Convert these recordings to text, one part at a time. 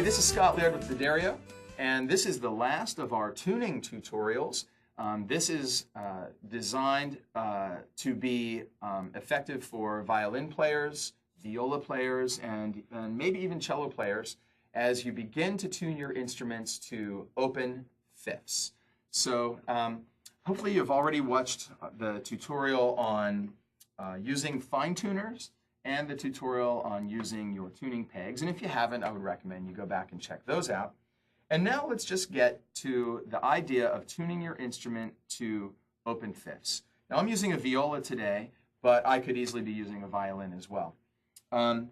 this is Scott Laird with the Dario, and this is the last of our tuning tutorials. This is designed to be effective for violin players, viola players, and maybe even cello players as you begin to tune your instruments to open fifths. So hopefully you've already watched the tutorial on using fine tuners and the tutorial on using your tuning pegs. And if you haven't, I would recommend you go back and check those out. And now let's just get to the idea of tuning your instrument to open fifths. Now I'm using a viola today, but I could easily be using a violin as well. The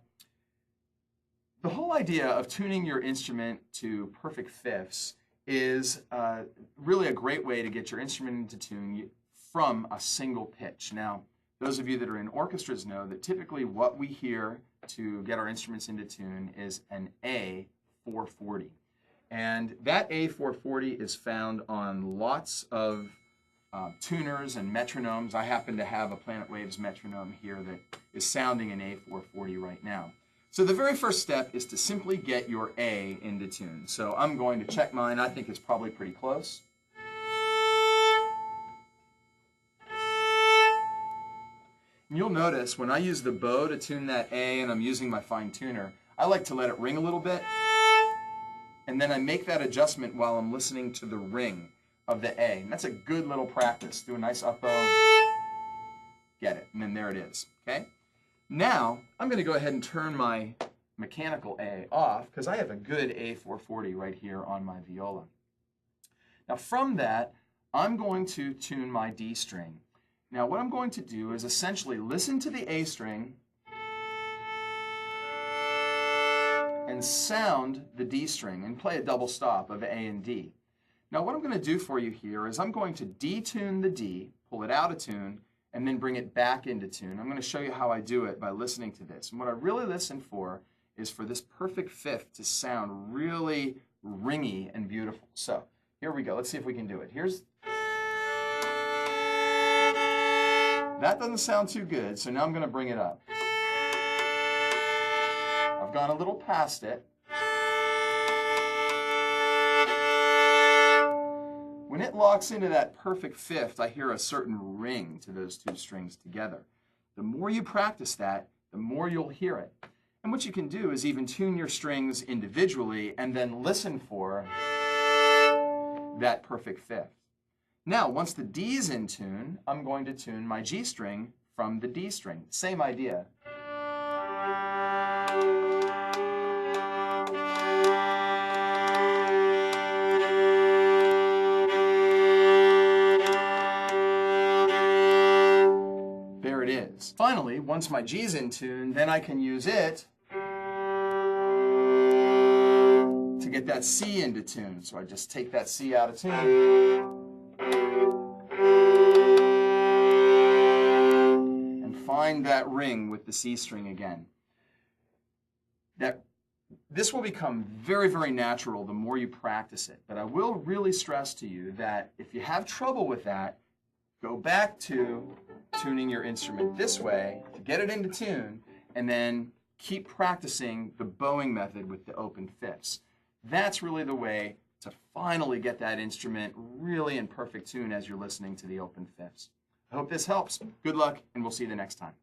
whole idea of tuning your instrument to perfect fifths is really a great way to get your instrument into tune from a single pitch. Now, those of you that are in orchestras know that typically what we hear to get our instruments into tune is an A440. And that A440 is found on lots of tuners and metronomes. I happen to have a Planet Waves metronome here that is sounding an A440 right now. So the very first step is to simply get your A into tune. So I'm going to check mine. I think it's probably pretty close. And you'll notice when I use the bow to tune that A and I'm using my fine tuner, I like to let it ring a little bit. And then I make that adjustment while I'm listening to the ring of the A. And that's a good little practice. Do a nice up bow. Get it. And then there it is. Okay? Now, I'm going to go ahead and turn my mechanical A off because I have a good A440 right here on my viola. Now from that, I'm going to tune my D string. Now what I'm going to do is essentially listen to the A string and sound the D string and play a double stop of A and D. Now what I'm going to do for you here is I'm going to detune the D, pull it out of tune, and then bring it back into tune. I'm going to show you how I do it by listening to this. And what I really listen for is for this perfect fifth to sound really ringy and beautiful. So here we go. Let's see if we can do it. That doesn't sound too good, so now I'm going to bring it up. I've gone a little past it. When it locks into that perfect fifth, I hear a certain ring to those two strings together. The more you practice that, the more you'll hear it. And what you can do is even tune your strings individually and then listen for that perfect fifth. Now, once the D's in tune, I'm going to tune my G string from the D string. Same idea. There it is. Finally, once my G's in tune, then I can use it to get that C into tune. So I just take that C out of tune. Find that ring with the C string again. This will become very, very natural the more you practice it. But I will really stress to you that if you have trouble with that, go back to tuning your instrument this way to get it into tune, and then keep practicing the bowing method with the open fifths. That's really the way to finally get that instrument really in perfect tune as you're listening to the open fifths. I hope this helps. Good luck, and we'll see you the next time.